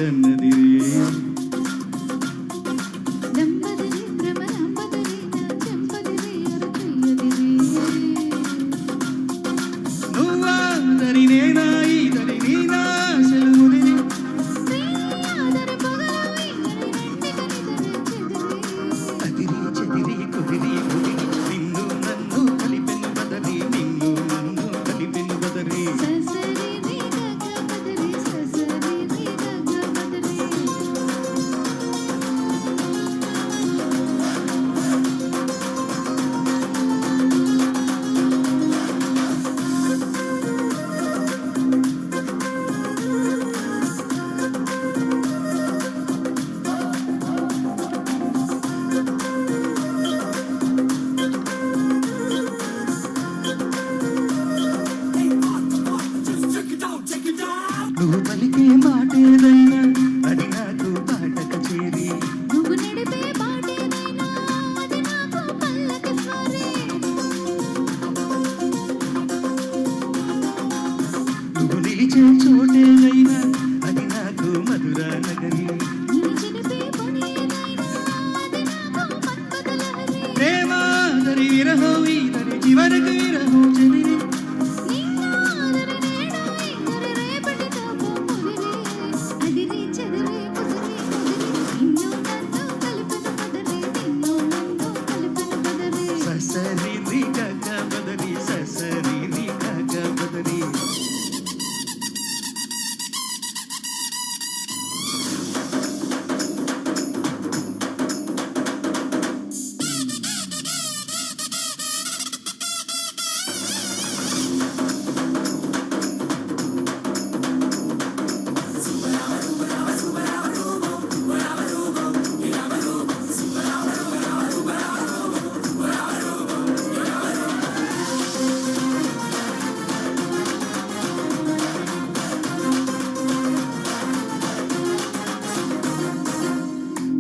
కన్నదిరి నువ్వు పలికే మాటేదైనా అది నాకు పాటక చేరి నువ్వు నడిపే బాటేదైనా అది నాకు పల్లకి స్వరి నువ్వు నిలిచే చోటేదైనా అది నాకు మధుర నగరి నేను చిలిపే పనేదైనా అది నాకు మన్మథ లహరి ప్రేమ దరి విరహం ఈదరి చివరకు విరహం చెదిరి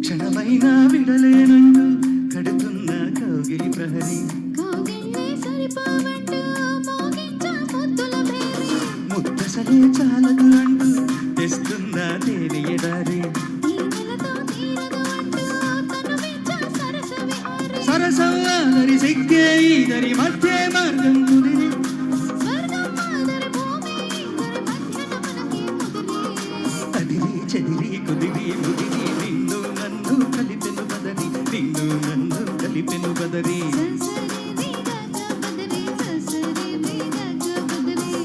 క్షణమైనా విడలేనంటూ కడుతున్న కౌగిలి ప్రహరి కౌగిళ్ళే సరిపోవంటూ మోగించా ముద్దుల భేరి ముద్దసలే చాలదు అంటూ తెస్తున్న తేనె ఎడారి ఈ నెలతో తీరదు అంటూ తనువించా సరస విహారి సరసరి సిగ్గే ఈదరి మధ్య మార్గం కుదిరి స్వర్గం మాదరి భూమి ఇద్దరి మధ్యన మనకి ముదిరి అదిరి చెదిరి కుదిరి ముదిరి నిన్ను నన్ను కలిపెను బదరి నిన్ను నన్ను కలిపెను బదరి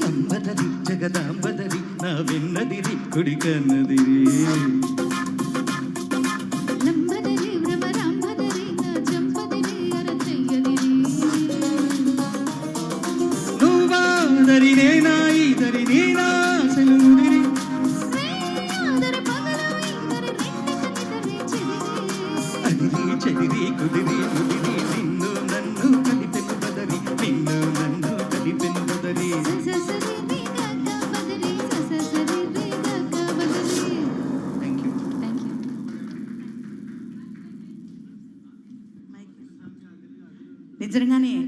అంబదరి జగదాంబదరి నా విన్నదిరి కుడి కన్నదిరి నువ్వాదరి నేనా ఈదరి నేనా సెలుముదిరి అదిరి చెదిరి కుదిరి ముదిరి నిన్ను నన్ను కలిపెను బదరి నిన్ను నన్ను కలిపెను బదరి థ్యాంక్ యూ నిజంగానే